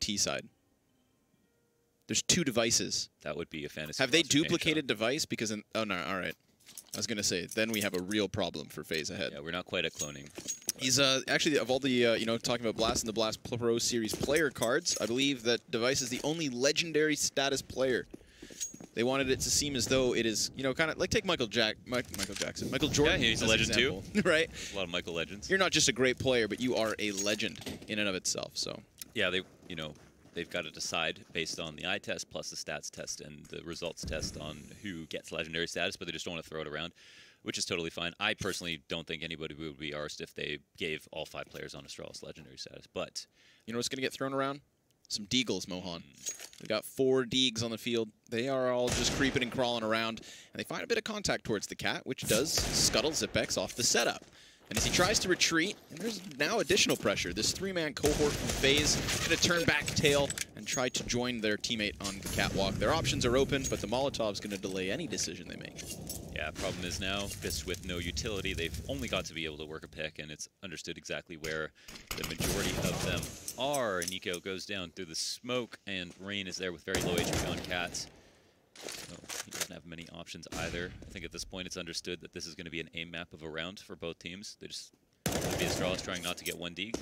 T side. There's 2 devices. That would be a fantasy. Have they duplicated device? Because oh no, all right. I was gonna say then we have a real problem for FaZe ahead. Yeah, we're not quite at cloning. He's actually of all the you know, talking about Blast and the Blast Pro Series player cards, I believe that Device is the only legendary status player. They wanted it to seem as though it is, you know, kind of like take Michael Jackson, Michael Jordan. Yeah, he's a legend too, right? A lot of Michael legends. You're not just a great player, but you are a legend in and of itself. So yeah, they've got to decide based on the eye test plus the stats test and the results test on who gets legendary status, but they just don't want to throw it around, which is totally fine. I personally don't think anybody would be arsed if they gave all 5 players on Astralis legendary status, but you know what's going to get thrown around? Some Deagles, Mohan. We've got 4 Deags on the field. They are all just creeping and crawling around, and they find a bit of contact towards the cat, which does scuttle Zipex off the setup. And as he tries to retreat, and there's now additional pressure. This 3-man cohort from FaZe going to turn back tail and try to join their teammate on the catwalk. Their options are open, but the Molotov's going to delay any decision they make. Yeah, problem is now, this with no utility, they've only got to be able to work a pick, and it's understood exactly where the majority of them are. Nico goes down through the smoke, and Rain is there with very low HP on Cat. So he doesn't have many options either. I think at this point it's understood that this is going to be an aim map of a round for both teams. They just want to be Astralis trying not to get 1 Deeg.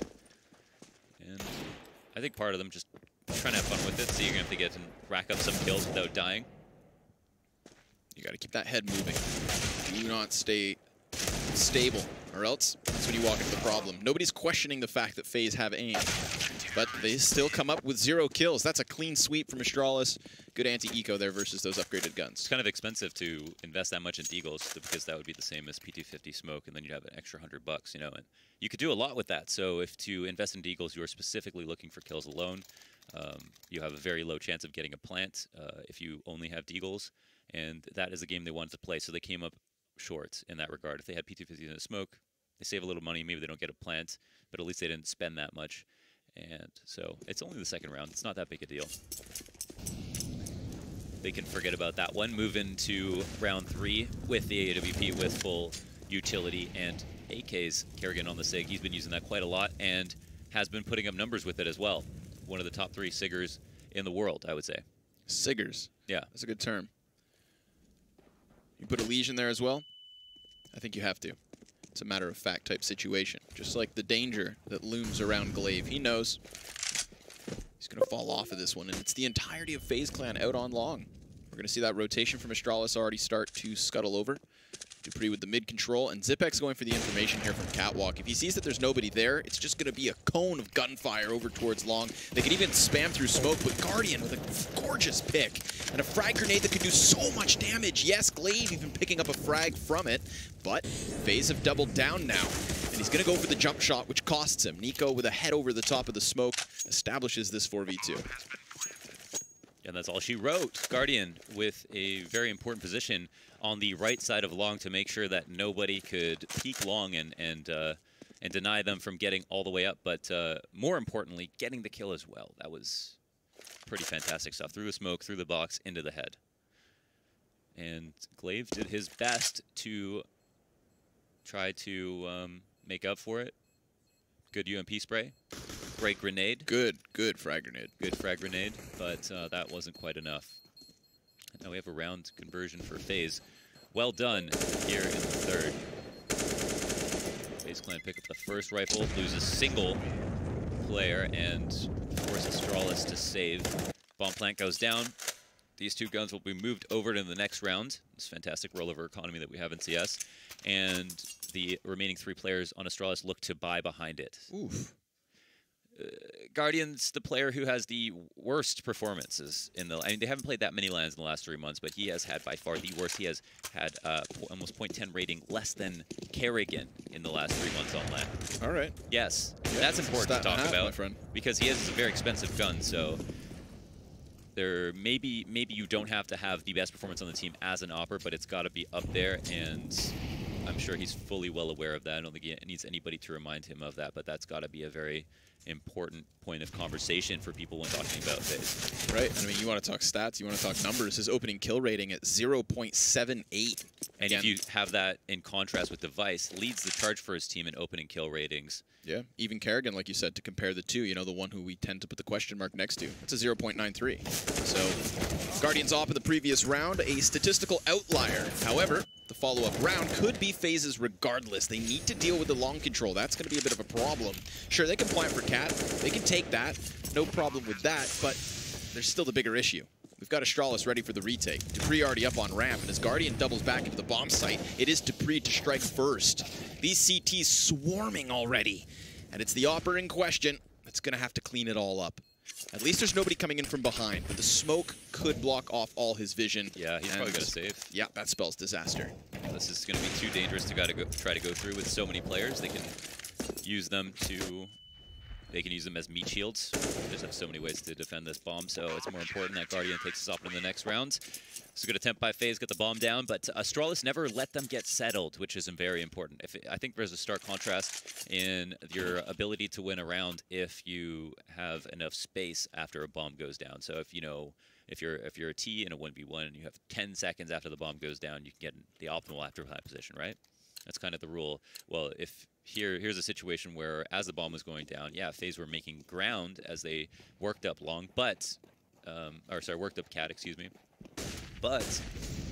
And I think part of them just trying to have fun with it, so you're going to have to get and rack up some kills without dying. You got to keep that head moving. Do not stay stable, or else that's when you walk into the problem. Nobody's questioning the fact that FaZe have aim, but they still come up with 0 kills. That's a clean sweep from Astralis. Good anti-eco there versus those upgraded guns. It's kind of expensive to invest that much in Deagles because that would be the same as P250 smoke, and then you'd have an extra $100, you know. And you could do a lot with that. So if to invest in Deagles, you are specifically looking for kills alone, you have a very low chance of getting a plant if you only have Deagles. And that is a game they wanted to play, so they came up short in that regard. If they had P250 in the smoke, they save a little money. Maybe they don't get a plant, but at least they didn't spend that much. And so it's only the 2nd round. It's not that big a deal. They can forget about that one. Move into round 3 with the AWP with full utility and AK's Kerrigan on the SIG. He's been using that quite a lot and has been putting up numbers with it as well. One of the top 3 SIGers in the world, I would say. SIGers? Yeah. That's a good term. You put a Legion there as well? I think you have to. It's a matter-of-fact type situation. Just like the danger that looms around Glaive. He knows he's going to fall off of this one, and it's the entirety of FaZe Clan out on long. We're going to see that rotation from Astralis already start to scuttle over. Dupree with the mid control, and Zipex going for the information here from Catwalk. If he sees that there's nobody there, it's just going to be a cone of gunfire over towards long. They could even spam through smoke, but Guardian with a gorgeous pick. And a frag grenade that could do so much damage. Yes, Glaive even picking up a frag from it, but FaZe have doubled down now. And he's going to go for the jump shot, which costs him. Nico with a head over the top of the smoke establishes this 4v2. And that's all she wrote. Guardian with a very important position on the right side of long to make sure that nobody could peek long and deny them from getting all the way up. But more importantly, getting the kill as well. That was pretty fantastic stuff. Through the smoke, through the box, into the head. And Glaive did his best to try to make up for it. Good UMP spray. Great grenade. Good frag grenade. Good frag grenade, but that wasn't quite enough. And now we have a round conversion for FaZe. Well done here in the 3rd. FaZe Clan pick up the first rifle, lose a single player, and force Astralis to save. Bomb plant goes down. These 2 guns will be moved over to the next round. This fantastic rollover economy that we have in CS. And the remaining 3 players on Astralis look to buy behind it. Oof. Guardian's the player who has the worst performances in the... I mean, they haven't played that many LANs in the last 3 months, but he has had by far the worst. He has had almost .10 rating, less than Kerrigan in the last 3 months on LAN. All right. Yes, yeah, that's important to talk about, my friend. Because he has a very expensive gun, so there maybe you don't have to have the best performance on the team as an opper, but it's got to be up there, and I'm sure he's fully well aware of that. I don't think he needs anybody to remind him of that, but that's got to be a very important point of conversation for people when talking about FaZe. Right. I mean, you want to talk stats, you want to talk numbers. His opening kill rating at 0.78. And if you have that in contrast with Device, leads the charge for his team in opening kill ratings. Yeah, even Kerrigan, like you said, to compare the two, you know, the one who we tend to put the question mark next to. It's a 0.93. So, Guardians off in the previous round, a statistical outlier. However, the follow-up round could be FaZe's regardless. They need to deal with the long control. That's going to be a bit of a problem. Sure, they can plant for Cat. They can take that. No problem with that, but there's still the bigger issue. We've got Astralis ready for the retake. Dupree already up on ramp, and as Guardian doubles back into the bomb site, it is Dupree to strike first. These CTs swarming already, and it's the Opper in question that's going to have to clean it all up. At least there's nobody coming in from behind, but the smoke could block off all his vision. Yeah, he's probably going to save. Yeah, that spells disaster. This is going to be too dangerous to try to go through with so many players. They can use them to... They can use them as meat shields. They just have so many ways to defend this bomb, so it's more important that Guardian takes us off in the next round. It's a good attempt by FaZe, get the bomb down, but Astralis never let them get settled, which is very important. I think there's a stark contrast in your ability to win a round if you have enough space after a bomb goes down. So if you're a T in a 1v1 and you have 10 seconds after the bomb goes down, you can get the optimal after flat position, right? That's kind of the rule. Well, if here's a situation where as the bomb was going down, yeah, FaZe were making ground as they worked up long, but worked up Cat, excuse me. But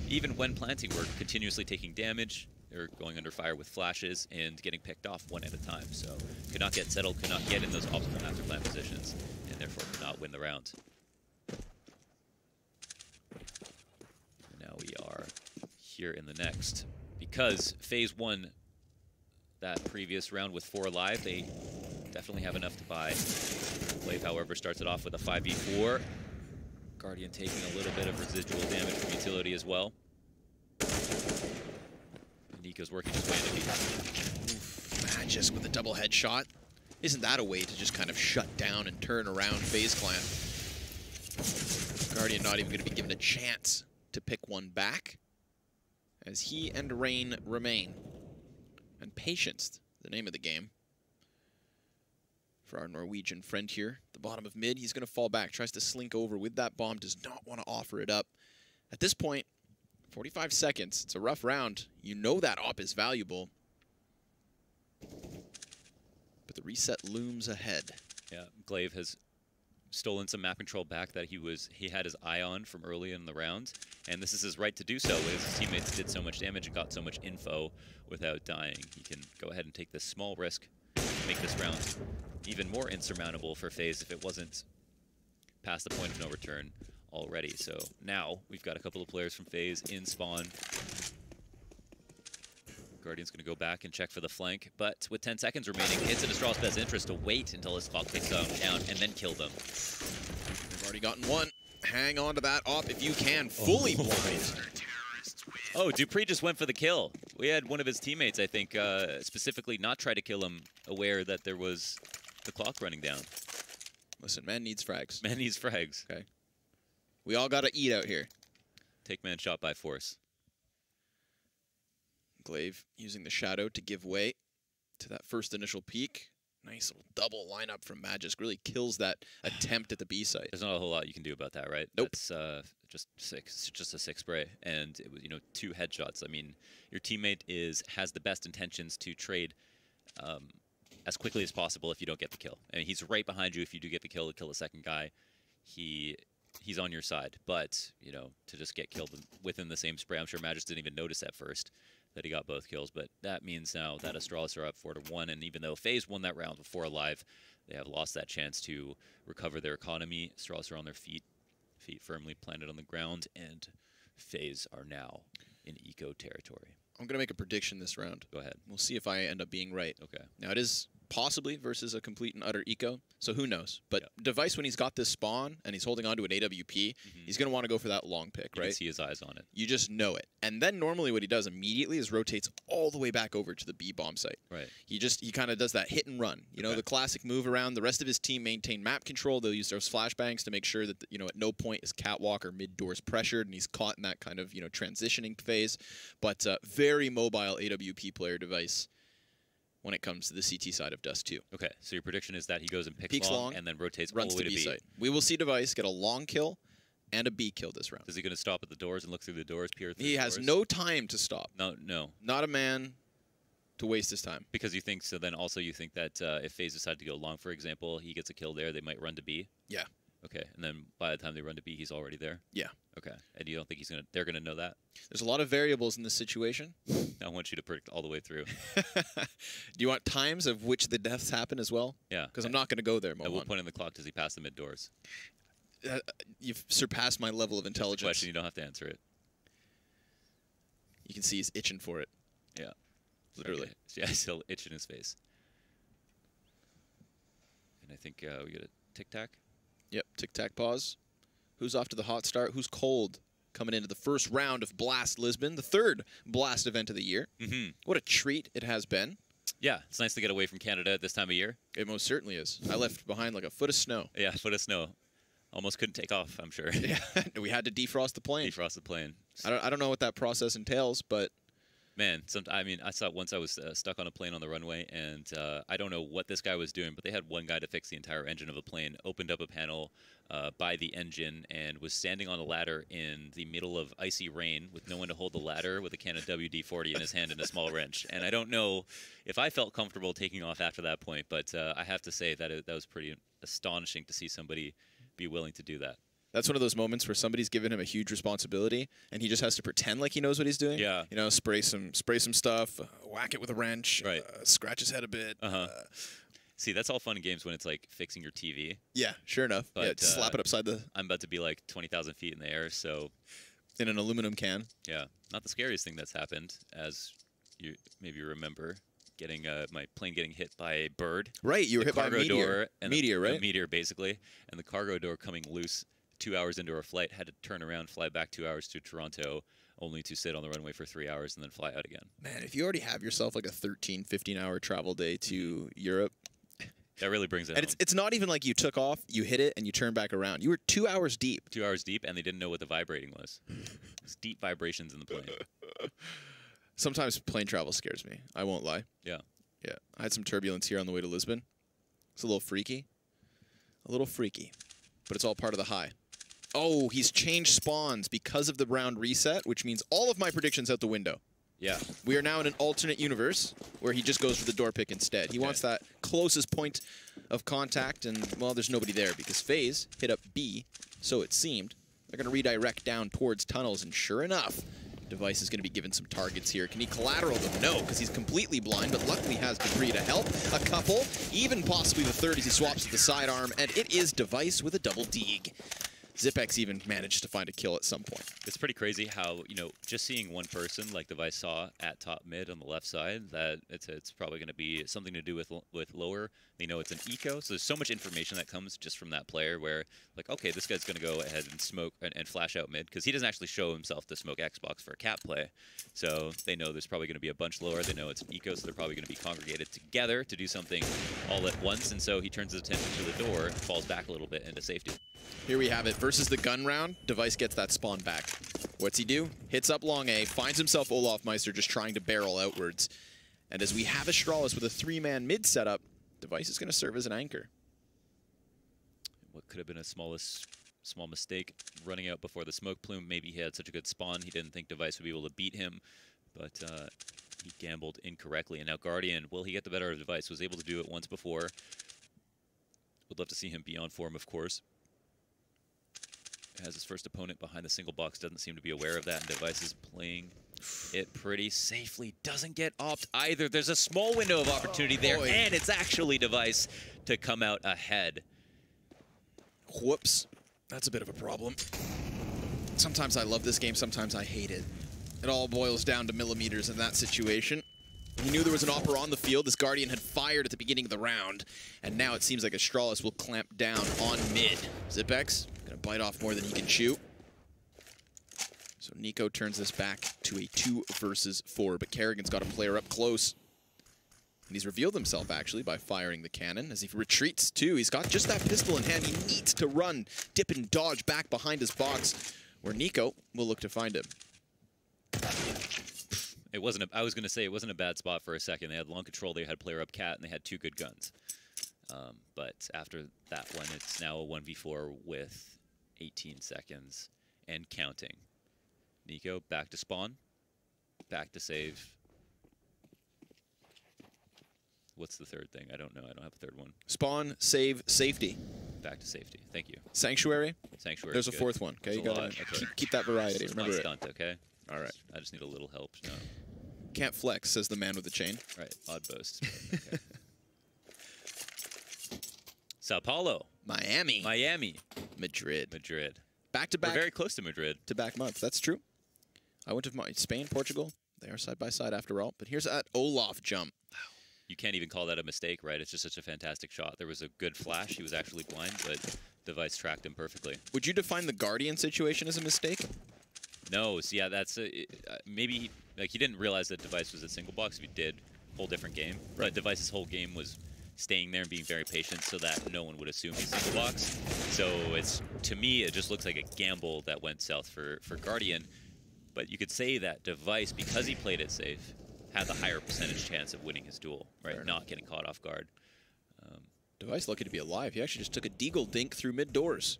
even when planting, we're continuously taking damage. They're going under fire with flashes and getting picked off one at a time. So could not get settled, could not get in those optimal after plant positions, and therefore could not win the round. Now we are here in the next. Because FaZe won that previous round with 4 alive, they definitely have enough to buy. Glaive, however, starts it off with a 5v4. Guardian taking a little bit of residual damage from utility as well. Nico's working his way into the... Just with a double headshot. Isn't that a way to just kind of shut down and turn around FaZe Clan? Guardian not even going to be given a chance to pick one back, as he and Rain remain. And patience, the name of the game. For our Norwegian friend here, the bottom of mid, he's going to fall back, tries to slink over with that bomb, does not want to offer it up. At this point, 45 seconds, it's a rough round. You know that op is valuable. But the reset looms ahead. Yeah, Glaive has stolen some map control back that he had his eye on from early in the round, and this is his right to do so. His teammates did so much damage and got so much info without dying. He can go ahead and take this small risk, make this round even more insurmountable for FaZe if it wasn't past the point of no return already. So now we've got a couple of players from FaZe in spawn. Guardian's going to go back and check for the flank, but with 10 seconds remaining, it's in Astralis' best interest to wait until his clock takes down and then kill them. They've already gotten one. Hang on to that op if you can. Fully blind. Oh, Dupree just went for the kill. We had one of his teammates, I think, specifically not try to kill him, aware that there was the clock running down. Listen, man needs frags. Man needs frags. Okay. We all got to eat out here. Take man shot by force. Glaive using the shadow to give way to that first initial peek. Nice little double lineup from Magisk. Really kills that attempt at the B site. There's not a whole lot you can do about that, right? Nope. That's just a 6 spray, and it was 2 headshots. I mean, your teammate has the best intentions to trade as quickly as possible if you don't get the kill. I mean, he's right behind you if you do get the kill to kill the second guy. He's on your side, but to just get killed within the same spray, I'm sure Magisk didn't even notice at first that he got both kills, but that means now that Astralis are up 4-1, and even though FaZe won that round with 4 alive, they have lost that chance to recover their economy. Astralis are on their feet firmly planted on the ground, and FaZe are now in eco territory. I'm going to make a prediction this round. Go ahead. We'll see if I end up being right. Okay. Now, it is possibly versus a complete and utter eco. So who knows? But Device, when he's got this spawn and he's holding on to an AWP, he's going to want to go for that long pick, right? You can see his eyes on it. You just know it. And then normally what he does immediately is rotates all the way back over to the B bomb site. Right. He kind of does that hit and run. You know, the classic move around. The rest of his team maintain map control. They'll use those flashbangs to make sure that, you know, at no point is catwalk or mid doors pressured, and he's caught in that kind of, you know, transitioning phase. But very mobile AWP player Device when it comes to the CT side of Dust 2. Okay, so your prediction is that he goes and picks long and then rotates all the way to B site. We will see Device get a long kill and a B kill this round. Is he going to stop at the doors and look through the doors, peer through He the has doors? no time to stop. No. Not a man to waste his time. Because you think, so then also you think that if FaZe decide to go long, for example, he gets a kill there, they might run to B? Yeah. Okay, and then by the time they run to B, he's already there? Yeah. Okay, and you don't think they're going to know that? There's a lot of variables in this situation. I want you to predict all the way through. Do you want times of which the deaths happen as well? Yeah. Because I'm not going to go there, Mo. At what point in the clock does he pass the mid doors? You've surpassed my level of intelligence. Question, you don't have to answer it. You can see he's itching for it. Yeah. Literally. Okay. Yeah, he's still itch in his face. And I think we get a tic-tac. Yep, tic-tac pause. Who's off to the hot start? Who's cold coming into the first round of Blast Lisbon, the third Blast event of the year? What a treat it has been. Yeah, it's nice to get away from Canada at this time of year. It most certainly is. I left behind like a foot of snow. Yeah, a foot of snow. Almost couldn't take off, I'm sure. Yeah, we had to defrost the plane. Defrost the plane. I don't know what that process entails, but... Man, I mean, I saw once I was stuck on a plane on the runway, and I don't know what this guy was doing, but they had one guy to fix the entire engine of a plane, opened up a panel by the engine, and was standing on a ladder in the middle of icy rain with no one to hold the ladder with a can of WD-40 in his hand and a small wrench. And I don't know if I felt comfortable taking off after that point, but I have to say that that was pretty astonishing to see somebody be willing to do that. That's one of those moments where somebody's given him a huge responsibility, and he just has to pretend like he knows what he's doing. Yeah. You know, spray some stuff, whack it with a wrench, right. Scratch his head a bit. See, that's all fun and games when it's like fixing your TV. Yeah, sure enough. But, yeah, slap it upside the... I'm about to be like 20,000 feet in the air, so... In an aluminum can. Yeah. Not the scariest thing that's happened, as you maybe remember. My plane getting hit by a bird. Right, you were hit by a meteor. Right? A meteor, basically. And the cargo door coming loose 2 hours into our flight, had to turn around, fly back 2 hours to Toronto, only to sit on the runway for 3 hours and then fly out again. Man, if you already have yourself like a 13, 15-hour travel day to Europe... That really brings it and home. It's not even like you took off, you hit it, and you turn back around. You were 2 hours deep. 2 hours deep, and they didn't know what the vibrating was. It's deep vibrations in the plane. Sometimes plane travel scares me. I won't lie. Yeah. Yeah. I had some turbulence here on the way to Lisbon. It's a little freaky. A little freaky. But it's all part of the high. Oh, he's changed spawns because of the round reset, which means all of my predictions out the window. Yeah. We are now in an alternate universe where he just goes for the door pick instead. He wants that closest point of contact, and, well, there's nobody there because FaZe hit up B, so it seemed. They're going to redirect down towards tunnels, and sure enough, Device is going to be given some targets here. Can he collateral them? No, because he's completely blind, but luckily has debris to help. A couple, even possibly the third as he swaps to the sidearm, and it is Device with a double dig. Zipex even managed to find a kill at some point. It's pretty crazy how, you know, just seeing one person like Device saw at top mid on the left side, that it's probably going to be something to do with lower. They know it's an eco, so there's so much information that comes just from that player where, like, okay, this guy's going to go ahead and smoke and flash out mid, because he doesn't actually show himself to smoke Xbox for a cap play. So they know there's probably going to be a bunch lower. They know it's an eco, so they're probably going to be congregated together to do something all at once. And so he turns his attention to the door, falls back a little bit into safety. Here we have it. Versus the gun round, Device gets that spawn back. What's he do? Hits up long A, finds himself Olaf Meister just trying to barrel outwards. And as we have Astralis with a 3-man mid setup, Device is going to serve as an anchor. What could have been a small mistake, running out before the smoke plume. Maybe he had such a good spawn, he didn't think Device would be able to beat him, but he gambled incorrectly. And now Guardian, will he get the better of Device? Was able to do it once before. Would love to see him be on form, of course. Has his first opponent behind the single box, doesn't seem to be aware of that, and Device is playing it pretty safely. Doesn't get opt either. There's a small window of opportunity there, and it's actually Device to come out ahead. Whoops. That's a bit of a problem. Sometimes I love this game, sometimes I hate it. It all boils down to millimeters in that situation. He knew there was an Opera on the field. This Guardian had fired at the beginning of the round, and now it seems like Astralis will clamp down on mid. Zipex gonna bite off more than he can chew. So Nico turns this back to a 2 versus 4, but Kerrigan's got a player up close. And he's revealed himself, actually, by firing the cannon. As he retreats, too, he's got just that pistol in hand. He needs to run, dip and dodge back behind his box, where Nico will look to find him. It wasn't. I was going to say it wasn't a bad spot for a second. They had long control. They had player up cat, and they had 2 good guns. But after that one, it's now a 1v4 with 18 seconds and counting. Nico back to spawn, back to save. What's the third thing? I don't know. I don't have a third one. Spawn, save, safety. Back to safety. Thank you. Sanctuary. Sanctuary. There's a 4th one. Okay, you gotta keep that variety. Remember it. Stunt, okay. All right. I just need a little help. No. Can't flex, says the man with the chain. Right. Odd boast. Okay. Sao Paulo. Miami. Madrid. Back-to-back. We're very close to Madrid. Back month. That's true. I went to Spain, Portugal. They are side by side after all. But here's that Olaf jump. You can't even call that a mistake, right? It's just such a fantastic shot. There was a good flash. He was actually blind, but Device tracked him perfectly. Would you define the Guardian situation as a mistake? No. So yeah, that's maybe like he didn't realize that Device was a single box. If he did, whole different game. Right. But Device's whole game was staying there and being very patient so that no one would assume he's single box. So it's, to me, it just looks like a gamble that went south for Guardian. But you could say that Device, because he played it safe, had the higher percentage chance of winning his duel, right? Not getting caught off guard. Device lucky to be alive. He actually just took a deagle dink through mid doors.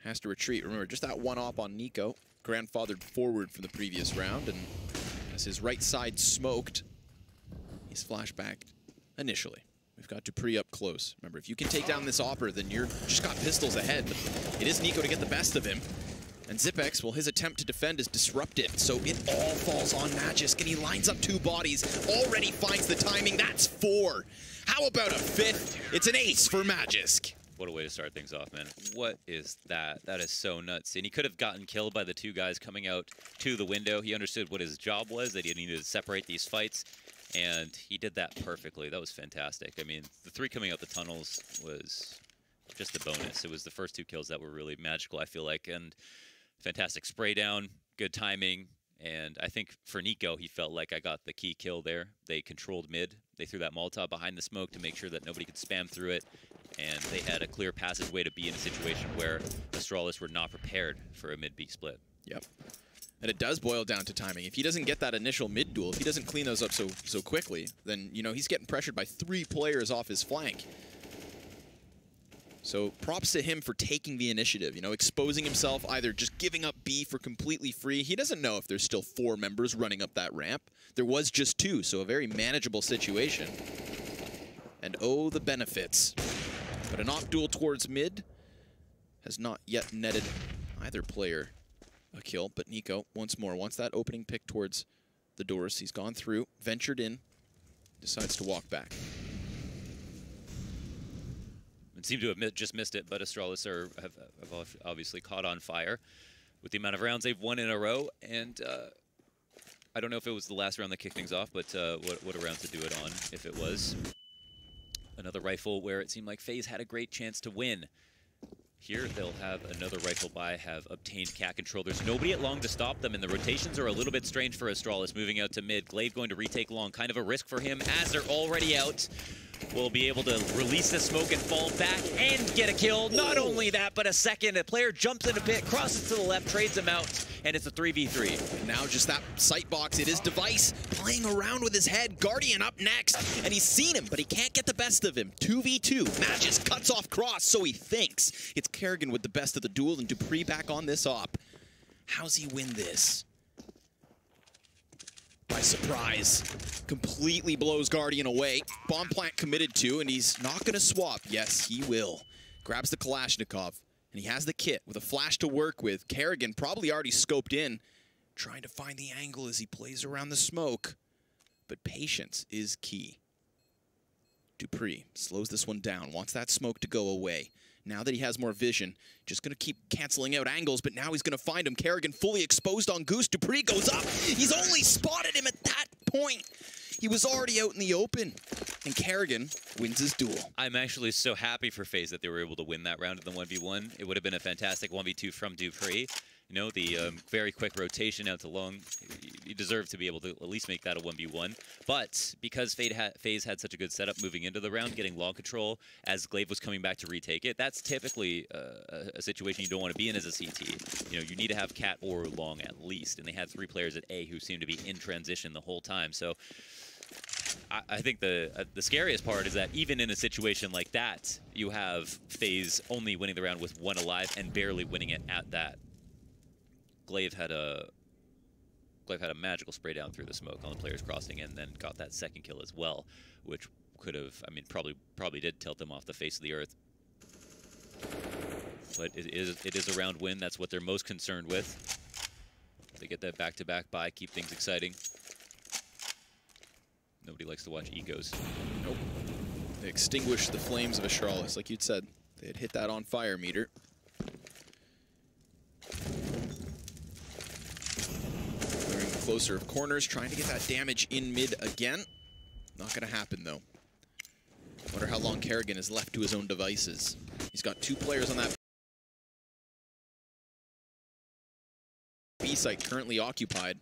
Has to retreat. Remember, just that one op on Nico. Grandfathered forward from the previous round, and as his right side smoked, he's flashbacked initially. We've got Dupree up close. Remember, if you can take down this Opera, then you're just got pistols ahead. But it is Nico to get the best of him. And Zipex, well, his attempt to defend is disrupted, so it all falls on Magisk, and he lines up 2 bodies, already finds the timing. That's 4. How about a 5th? It's an ace for Magisk. What a way to start things off, man. What is that? That is so nuts. And he could have gotten killed by the 2 guys coming out to the window. He understood what his job was, that he needed to separate these fights, and he did that perfectly. That was fantastic. I mean, the 3 coming out the tunnels was just a bonus. It was the first 2 kills that were really magical, I feel like, and fantastic spray down, good timing, and I think for Nico, he felt like I got the key kill there. They controlled mid. They threw that Molotov behind the smoke to make sure that nobody could spam through it, and they had a clear passageway to be in a situation where Astralis were not prepared for a mid-B split. Yep. And it does boil down to timing. If he doesn't get that initial mid duel, if he doesn't clean those up so quickly, then, you know, he's getting pressured by 3 players off his flank. So props to him for taking the initiative, you know, exposing himself, either just giving up B for completely free. He doesn't know if there's still 4 members running up that ramp. There was just 2, so a very manageable situation. And oh, the benefits. But an op duel towards mid has not yet netted either player a kill, but Nico, once more, wants that opening pick towards the doors. He's gone through, ventured in, decides to walk back. It seemed to have just missed it, but Astralis have obviously caught on fire with the amount of rounds they've won in a row. And I don't know if it was the last round that kicked things off, but what a round to do it on if it was. Another rifle where it seemed like FaZe had a great chance to win. Here they'll have another rifle buy, have obtained cat control. There's nobody at long to stop them, and the rotations are a little bit strange for Astralis moving out to mid. Glaive going to retake long, kind of a risk for him as they're already out. Will be able to release the smoke and fall back and get a kill. Not only that, but a second. A player jumps in a pit, crosses to the left, trades him out, and it's a 3v3. Now just that sight box. It is Device playing around with his head. Guardian up next, and he's seen him, but he can't get the best of him. 2v2. Magisk cuts off cross, so he thinks. It's Kerrigan with the best of the duel, and Dupree back on this op. How's he win this? By surprise. Completely blows Guardian away. Bomb plant committed to, and he's not going to swap. Yes, he will. Grabs the Kalashnikov, and he has the kit with a flash to work with. Kerrigan probably already scoped in, trying to find the angle as he plays around the smoke. But patience is key. Dupree slows this one down, wants that smoke to go away. Now that he has more vision, just going to keep canceling out angles, but now he's going to find him. Kerrigan fully exposed on Goose. Dupree goes up. He's only spotted him at that point. He was already out in the open. And Kerrigan wins his duel. I'm actually so happy for FaZe that they were able to win that round in the 1v1. It would have been a fantastic 1v2 from dupreeh. You know, the very quick rotation out to long, you deserve to be able to at least make that a 1v1. But because FaZe had such a good setup moving into the round, getting long control as glaive was coming back to retake it, that's typically a situation you don't want to be in as a CT. You know, you need to have cat or long at least. And they had 3 players at A who seemed to be in transition the whole time. So I think the scariest part is that even in a situation like that, you have FaZe only winning the round with 1 alive and barely winning it at that. glaive had a magical spray down through the smoke on the players crossing and then got that second kill as well, which could have, I mean, probably did tilt them off the face of the earth. But it is a round win. That's what they're most concerned with. They get that back-to-back bye, keep things exciting. Nobody likes to watch ecos. Nope. They extinguished the flames of Astralis, like you'd said. They had hit that on fire meter. Clearing closer of corners, trying to get that damage in mid again. Not going to happen, though. Wonder how long Kerrigan is left to his own devices. He's got 2 players on that B site currently occupied.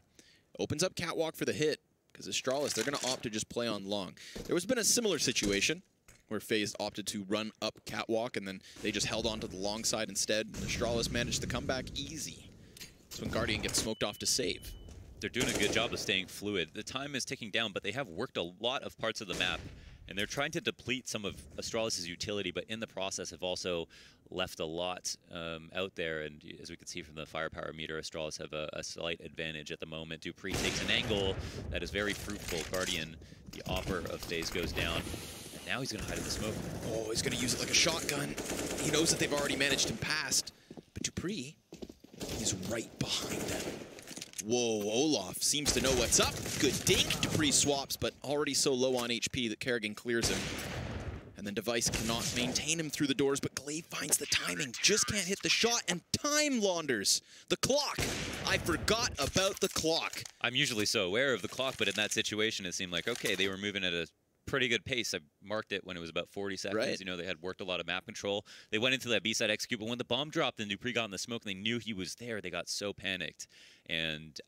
Opens up catwalk for the hit, because Astralis, they're going to opt to just play on long. There has been a similar situation where FaZe opted to run up catwalk, and then they just held on to the long side instead. And Astralis managed to come back easy. That's when Guardian gets smoked off to save. They're doing a good job of staying fluid. The time is ticking down, but they have worked a lot of parts of the map. And they're trying to deplete some of Astralis' utility, but in the process have also left a lot out there. And as we can see from the firepower meter, Astralis have a slight advantage at the moment. dupreeh takes an angle that is very fruitful. Guardian, the offer of FaZe, goes down. And now he's going to hide in the smoke. Oh, he's going to use it like a shotgun. He knows that they've already managed him past. But dupreeh, he's right behind them. Whoa, Olaf seems to know what's up. Good dink. dupreeh swaps, but already so low on HP that Kerrigan clears him. And then Device cannot maintain him through the doors, but glaive finds the timing. Just can't hit the shot, and time launders the clock. I forgot about the clock. I'm usually so aware of the clock, but in that situation, it seemed like, okay, they were moving at a pretty good pace. I marked it when it was about 40 seconds. Right. You know, they had worked a lot of map control. They went into that B-side execute, but when the bomb dropped and dupreeh got in the smoke and they knew he was there, they got so panicked. And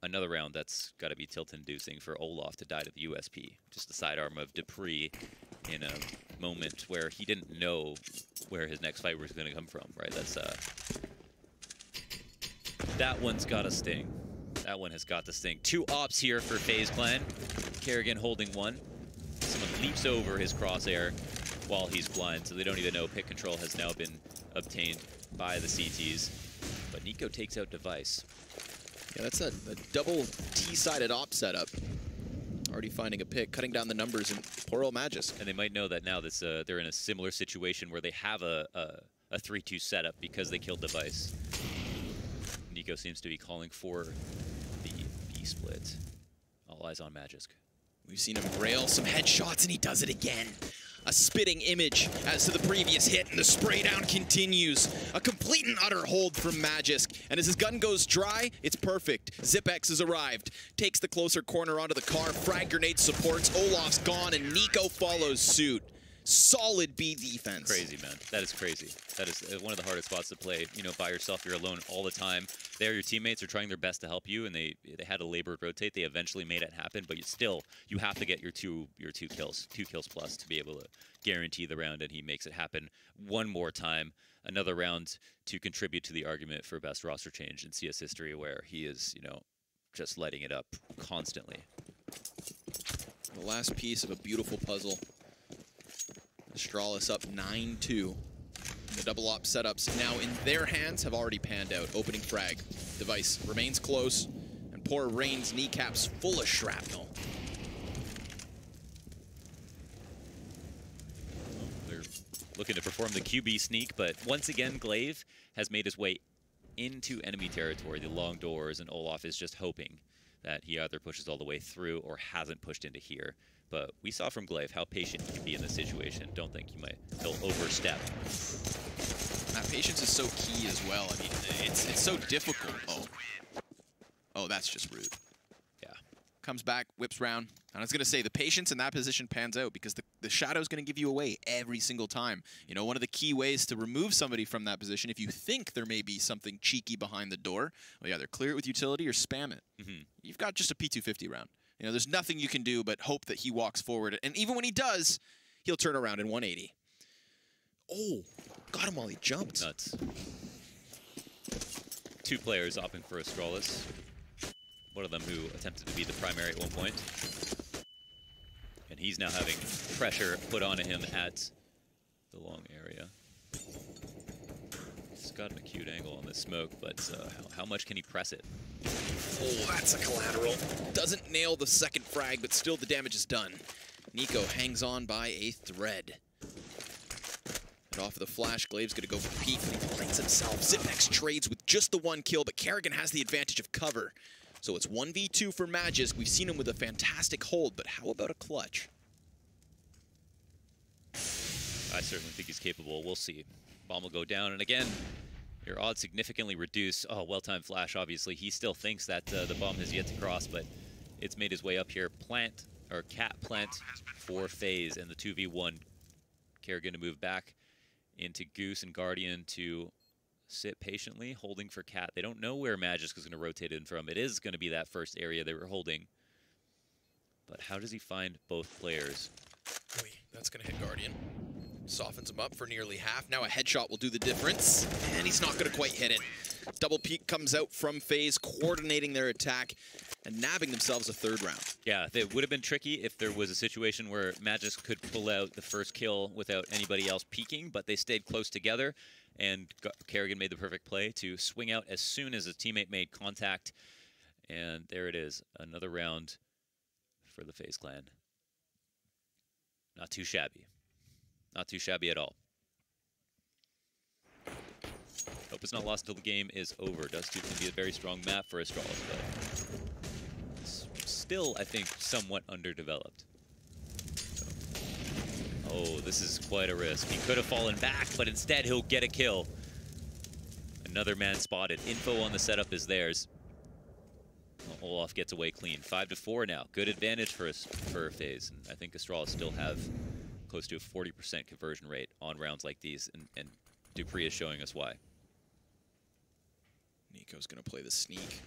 another round that's got to be tilt-inducing for Olaf to die to the USP. Just the sidearm of dupreeh in a moment where he didn't know where his next fight was going to come from, right? That's that one's got to sting. That one has got to sting. 2 ops here for FaZe Clan. Kerrigan holding 1. Someone leaps over his crosshair while he's blind, so they don't even know pick control has now been obtained by the CTs. But Nico takes out Device. Yeah, that's a double T-sided op setup. Already finding a pick, cutting down the numbers in poor old Magisk. And they might know that now this, they're in a similar situation where they have a 3-2 setup because they killed Device. Nico seems to be calling for the B split. All eyes on Magisk. We've seen him rail some headshots, and he does it again. A spitting image as to the previous hit, and the spray down continues. A complete and utter hold from Magisk. And as his gun goes dry, it's perfect. Zipex has arrived. Takes the closer corner onto the car. Frag grenade supports. Olaf's gone, and Nico follows suit. Solid B defense. Crazy, man. That is crazy. That is one of the hardest spots to play. You know, by yourself, you're alone all the time. There, your teammates are trying their best to help you, and they had a labored rotate. They eventually made it happen, but you have to get your two kills, 2 kills plus, to be able to guarantee the round. And he makes it happen one more time. Another round to contribute to the argument for best roster change in CS history, where he is, you know, just lighting it up constantly. The last piece of a beautiful puzzle. Astralis up 9-2. The double op setups now in their hands have already panned out. Opening frag. Device remains close, and poor Rain's kneecaps full of shrapnel. They're looking to perform the QB sneak, but once again, glaive has made his way into enemy territory, the long doors, and Olaf is just hoping that he either pushes all the way through or hasn't pushed into here. But we saw from glaive how patient he can be in this situation. Don't think he'll overstep. That patience is so key as well. I mean, it's so difficult. Oh, that's just rude. Yeah. comes back, whips round. And I was going to say, the patience in that position pans out because the shadow's going to give you away every single time. You know, one of the key ways to remove somebody from that position, if you think there may be something cheeky behind the door, well, either clear it with utility or spam it. You've got just a P250 round. You know, there's nothing you can do but hope that he walks forward. And even when he does, he'll turn around in 180. Oh, got him while he jumped. Nuts. 2 players opting for Astralis. One of them who attempted to be the primary at one point. And he's now having pressure put onto him at the long area. He's got an acute angle on this smoke, but how much can he press it? Oh, that's a collateral. Doesn't nail the second frag, but still the damage is done. NiKo hangs on by a thread. And off of the flash, Glaive's going to go for the peek. He plants himself. Zipex trades with just the 1 kill, but Kerrigan has the advantage of cover. So it's 1v2 for Magisk. We've seen him with a fantastic hold, but how about a clutch? I certainly think he's capable. We'll see. Bomb will go down, and again, your odds significantly reduce. Oh, well-timed flash, obviously. He still thinks that the bomb has yet to cross, but it's made his way up here. Plant, or cat plant for FaZe, and the 2v1. Kerrigan to move back into Goose and Guardian to sit patiently, holding for Cat. They don't know where Magisk is going to rotate in from. It is going to be that first area they were holding. But how does he find both players? Oy, that's going to hit Guardian. Softens him up for nearly half. Now a headshot will do the difference. And he's not going to quite hit it. Double peek comes out from FaZe, coordinating their attack and nabbing themselves a 3rd round. Yeah, it would have been tricky if there was a situation where Magisk could pull out the first kill without anybody else peeking, but they stayed close together. And Kerrigan made the perfect play to swing out as soon as his teammate made contact. And there it is, another round for the FaZe clan. Not too shabby. Not too shabby at all. Hope it's not lost until the game is over. Dust 2 can be a very strong map for Astralis, but it's still, I think, somewhat underdeveloped. Oh, this is quite a risk. He could have fallen back, but instead he'll get a kill. Another man spotted. Info on the setup is theirs. Well, Olaf gets away clean. 5-4 now. Good advantage for FaZe. And I think Astralis still have close to a 40% conversion rate on rounds like these, and Dupree is showing us why. NiKo's going to play the sneak.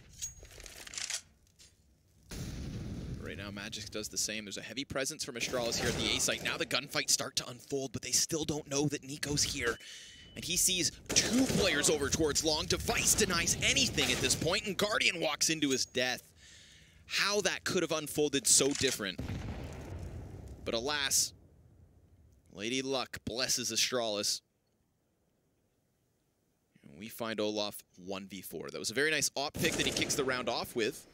Right now, Magisk does the same. There's a heavy presence from Astralis here at the A site. Now the gunfights start to unfold, but they still don't know that NiKo's here. And he sees 2 players over towards long. Device denies anything at this point, and Guardian walks into his death. How that could have unfolded so different. But alas, Lady Luck blesses Astralis. And we find Olaf 1v4. That was a very nice op pick that he kicks the round off with.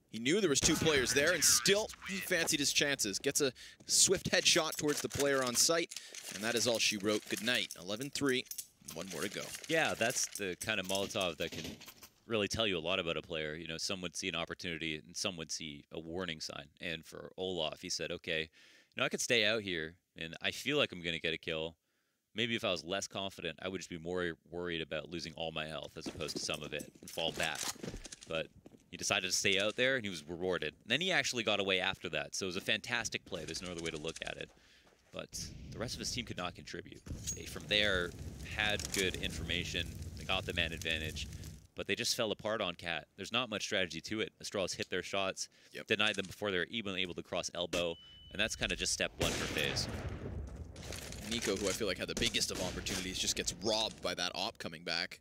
He knew there was 2 players there, and still he fancied his chances. Gets a swift headshot towards the player on site, and that is all she wrote. Good night. 11-3, 1 more to go. Yeah, that's the kind of Molotov that can really tell you a lot about a player. You know, some would see an opportunity, and some would see a warning sign. And for Olaf, he said, okay, you know, I could stay out here, and I feel like I'm going to get a kill. Maybe if I was less confident, I would just be more worried about losing all my health as opposed to some of it and fall back. But he decided to stay out there, and he was rewarded. And then he actually got away after that, so it was a fantastic play. There's no other way to look at it. But the rest of his team could not contribute. They, from there, had good information. They got the man advantage, but they just fell apart on Cat. There's not much strategy to it. Astralis hit their shots, denied them before they were even able to cross elbow, and that's kind of just step 1 for FaZe. NiKo, who I feel like had the biggest of opportunities, just gets robbed by that op coming back.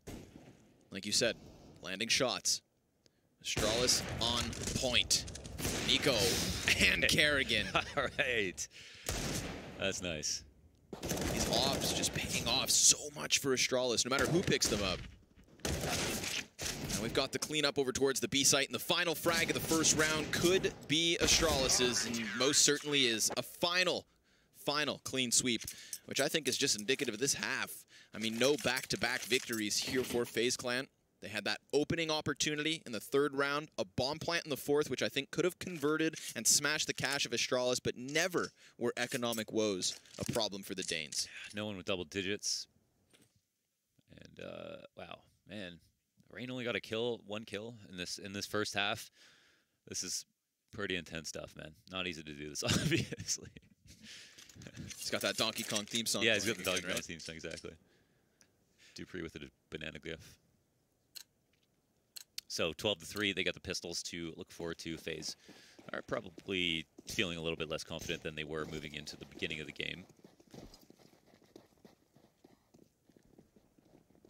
Like you said, landing shots. Astralis on point. NiKo and Kerrigan. All right. That's nice. These ops just paying off so much for Astralis, no matter who picks them up. And we've got the cleanup over towards the B site, and the final frag of the first round could be Astralis's, and most certainly is a final clean sweep, which I think is just indicative of this half. I mean, no back-to-back victories here for FaZe Clan. They had that opening opportunity in the 3rd round, a bomb plant in the 4th, which I think could have converted and smashed the cash of Astralis, but never were economic woes a problem for the Danes. No one with double digits. And, wow, man. Rain only got a kill, 1 kill in this first half. This is pretty intense stuff, man. Not easy to do this, obviously. He's got that Donkey Kong theme song. Yeah, he's got the Donkey Kong right? theme song, exactly. Dupree with a banana gif. So 12-3, they got the pistols to look forward to. FaZe are probably feeling a little bit less confident than they were moving into the beginning of the game.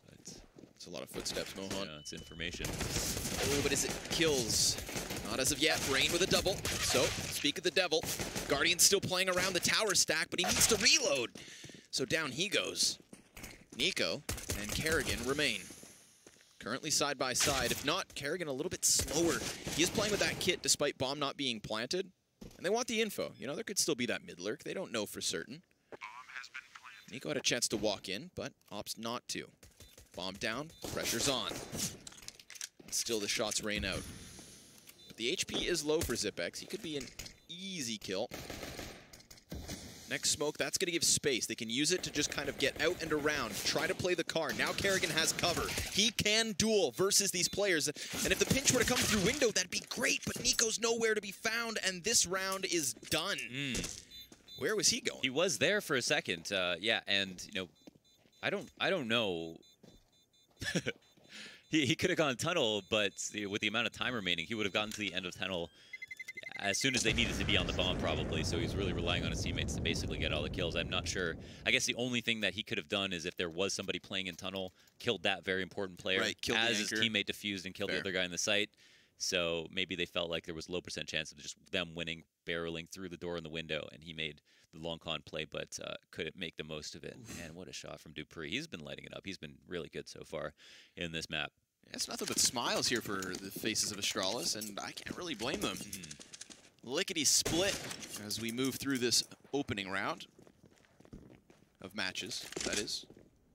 But it's a lot of footsteps, Mohan. yeah, it's information. Oh, but is it kills? Not as of yet. Rain with a double. So, speak of the devil. Guardian's still playing around the tower stack, but he needs to reload. So down he goes. Nico and Kerrigan remain. Currently side by side. If not, Kerrigan a little bit slower. He is playing with that kit despite bomb not being planted. And they want the info. You know, there could still be that mid lurk. They don't know for certain. Nico had a chance to walk in, but opts not to. Bomb down, pressure's on. Still the shots rain out. But the HP is low for Zipex. He could be an easy kill. Next smoke, that's going to give space. They can use it to just kind of get out and around, try to play the car. Now Kerrigan has cover. He can duel versus these players. And if the pinch were to come through window, that'd be great, but Nico's nowhere to be found, and this round is done. Where was he going? He was there for a second, yeah, and, you know, I don't know. He could have gone tunnel, but with the amount of time remaining, he would have gotten to the end of tunnel as soon as they needed to be on the bomb, probably. So he's really relying on his teammates to basically get all the kills. I'm not sure. I guess the only thing that he could have done is if there was somebody playing in tunnel, killed that very important player, right, as his teammate defused and killed the other guy in the site. So maybe they felt like there was low % chance of just them winning, barreling through the door in the window, and he made the long con play, but couldn't make the most of it. Man, what a shot from Dupree. He's been lighting it up. He's been really good so far in this map. It's nothing but smiles here for the faces of Astralis, and I can't really blame them. Lickety split as we move through this opening round of matches. That is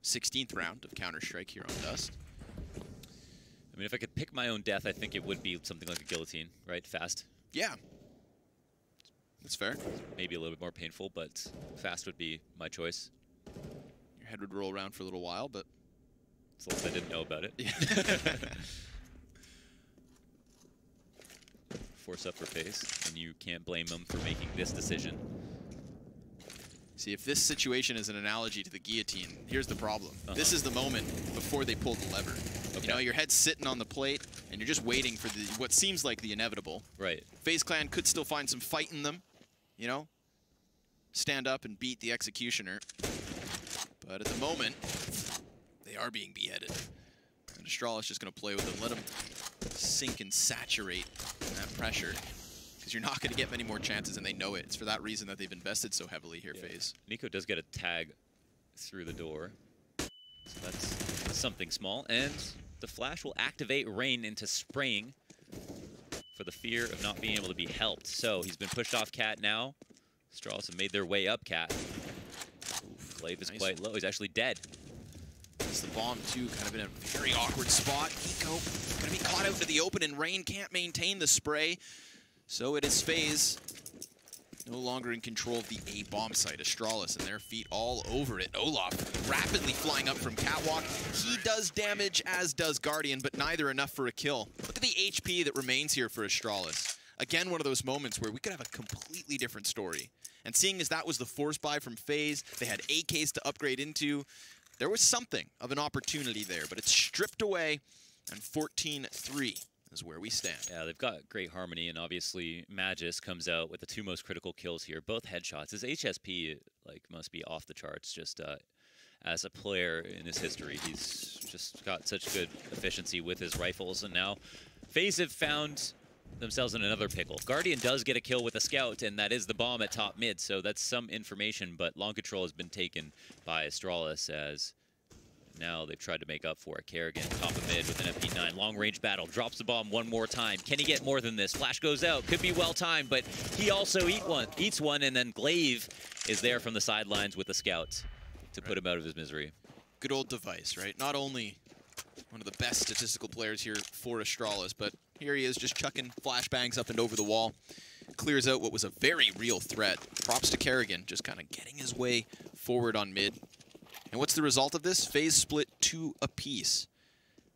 16th round of Counter-Strike here on Dust. I mean, if I could pick my own death, I think it would be something like a guillotine, right? Fast. Yeah. That's fair. Maybe a little bit more painful, but fast would be my choice. Your head would roll around for a little while, but... as long as I didn't know about it. Yeah. Force up for FaZe, and you can't blame them for making this decision. See, if this situation is an analogy to the guillotine, here's the problem. This is the moment before they pull the lever. Okay. You know, your head's sitting on the plate, and you're just waiting for what seems like the inevitable. Right. FaZe Clan could still find some fight in them, you know? Stand up and beat the executioner. But at the moment, they are being beheaded. And Astralis just going to play with them. Let them sink and saturate that pressure. Because you're not going to get many more chances, and they know it. It's for that reason that they've invested so heavily here, FaZe. Nico does get a tag through the door. So that's something small. And the flash will activate Rain into spraying for the fear of not being able to be helped. So he's been pushed off Cat now. Astralis have made their way up Cat. Glaive is quite low. He's actually dead. It's the bomb, too, kind of in a very awkward spot. Nico going to be caught out into the open, and Rain can't maintain the spray. So it is FaZe no longer in control of the A bomb site. Astralis and their feet all over it. Olaf rapidly flying up from Catwalk. He does damage, as does Guardian, but neither enough for a kill. Look at the HP that remains here for Astralis. Again, one of those moments where we could have a completely different story. And seeing as that was the force buy from FaZe, they had AKs to upgrade into. There was something of an opportunity there, but it's stripped away, and 14-3 is where we stand. Yeah, they've got great harmony, and obviously Magus comes out with the 2 most critical kills here, both headshots. His HSP must be off the charts. Just as a player in his history, he's just got such good efficiency with his rifles, and now FaZe have found themselves in another pickle. Guardian does get a kill with a scout, and that is the bomb at top mid, so that's some information, but long control has been taken by Astralis as now they've tried to make up for it. Kerrigan, top of mid with an FP9. Long-range battle. Drops the bomb one more time. Can he get more than this? Flash goes out. Could be well-timed, but he also eats one, and then Glaive is there from the sidelines with the scout to put him out of his misery. Good old device, right? Not only one of the best statistical players here for Astralis, but here he is just chucking flashbangs up and over the wall. Clears out what was a very real threat. Props to Kerrigan, just kind of getting his way forward on mid. And what's the result of this? FaZe split 2 apiece.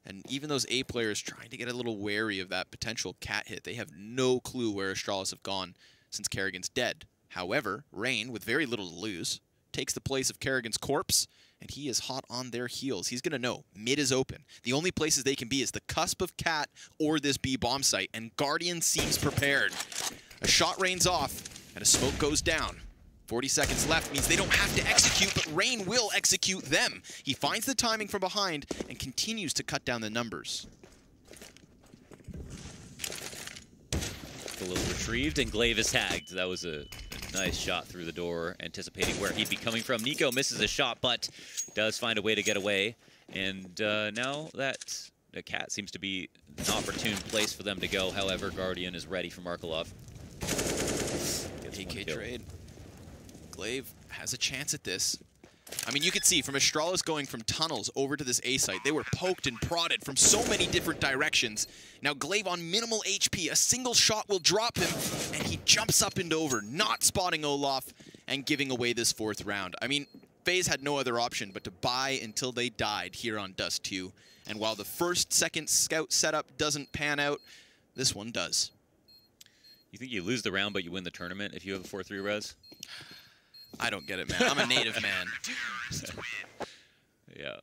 And even those A players trying to get a little wary of that potential cat hit, they have no clue where Astralis have gone since Kerrigan's dead. However, Rain, with very little to lose, takes the place of Kerrigan's corpse, and he is hot on their heels. He's going to know mid is open. The only places they can be is the cusp of cat or this B bomb site, and Guardian seems prepared. A shot rains off, and a smoke goes down. 40 seconds left means they don't have to execute, but Rain will execute them. He finds the timing from behind and continues to cut down the numbers. A little retrieved, and Glaive is tagged. That was a nice shot through the door, anticipating where he'd be coming from. Nico misses a shot, but does find a way to get away. And now that the cat seems to be an opportune place for them to go. However, Guardian is ready for Markelov. AK trade. Glaive has a chance at this. I mean, you could see from Astralis going from tunnels over to this A site, they were poked and prodded from so many different directions. Now Glaive on minimal HP, a single shot will drop him, and he jumps up and over, not spotting Olaf and giving away this 4th round. I mean, FaZe had no other option but to buy until they died here on Dust 2. And while the second scout setup doesn't pan out, this one does. You think you lose the round, but you win the tournament if you have a 4-3 res? I don't get it, man. I'm a native man. Yeah.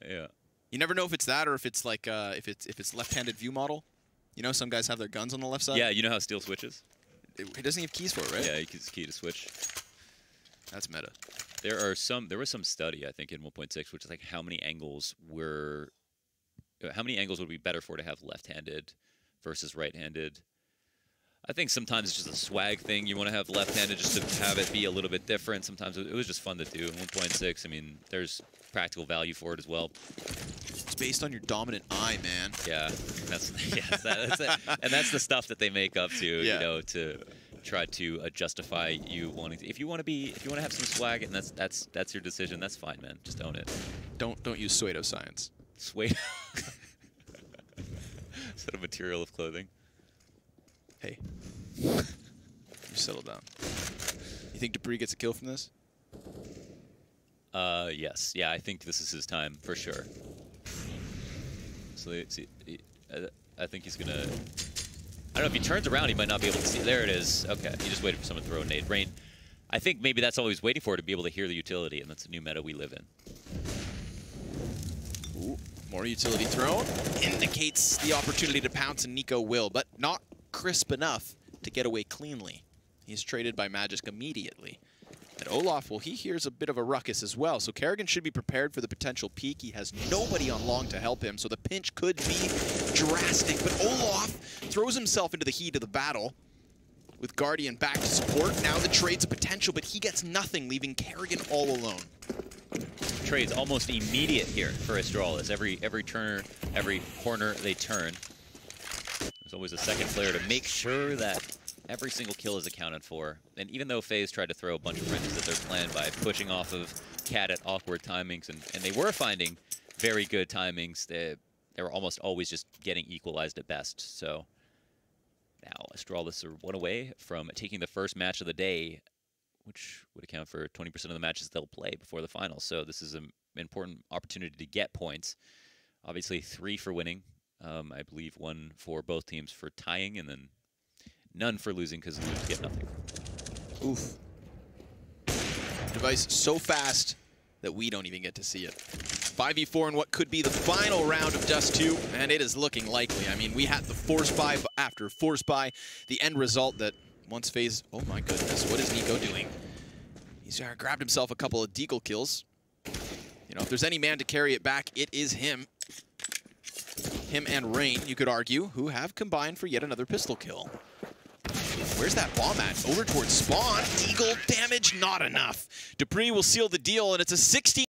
Yeah. You never know if it's that or if it's like if it's left-handed view model. You know, some guys have their guns on the left side. Yeah, you know how steel switches? He doesn't have keys for it, right? Yeah, he has key to switch. That's meta. There was some study, I think, in 1.6, which is like how many angles would be better for to have left-handed versus right-handed. I think sometimes it's just a swag thing. You want to have left-handed just to have it be a little bit different. Sometimes it was just fun to do. 1.6, I mean, there's practical value for it as well. It's based on your dominant eye, man. Yeah, that's and that's the stuff that they make up to, yeah. You know, to try to justify you wanting to. If you want to have some swag, and that's your decision, that's fine, man. Just own it. Don't use pseudoscience. Is that a material of clothing? Hey, you settle down. You think Dupree gets a kill from this? Yes. Yeah, I think this is his time for sure. So I think he's gonna. I don't know if he turns around, he might not be able to see. There it is. Okay, he just waited for someone to throw a nade. Rain. I think maybe that's all he's waiting for, to be able to hear the utility, and that's a new meta we live in. Ooh, more utility thrown indicates the opportunity to pounce, and Nico will, but not crisp enough to get away cleanly. He's traded by Magisk immediately. And Olaf, well, he hears a bit of a ruckus as well, so Kerrigan should be prepared for the potential peak. He has nobody on long to help him, so the pinch could be drastic, but Olaf throws himself into the heat of the battle with Guardian back to support. Now the trade's a potential, but he gets nothing, leaving Kerrigan all alone. Trade's almost immediate here for Astralis. Every turner, every corner they turn. There's always a second player to make sure that every single kill is accounted for. And even though FaZe tried to throw a bunch of wrenches at their plan by pushing off of Cat at awkward timings, and they were finding very good timings, they were almost always just getting equalized at best. So now Astralis are one away from taking the first match of the day, which would account for 20% of the matches they'll play before the finals. So this is an important opportunity to get points. Obviously 3 for winning. I believe 1 for both teams for tying, and then none for losing, because losers get nothing. Oof. Device so fast that we don't even get to see it. 5v4 in what could be the final round of Dust 2, and it is looking likely. I mean, we had the force buy after force buy. The end result that once FaZe... Oh my goodness, what is Nico doing? He's grabbed himself a couple of deagle kills. You know, if there's any man to carry it back, it is him. Him and Rain, you could argue, who have combined for yet another pistol kill. Where's that bomb at? Over towards spawn. Deagle damage, not enough. Dupree will seal the deal, and it's a 16.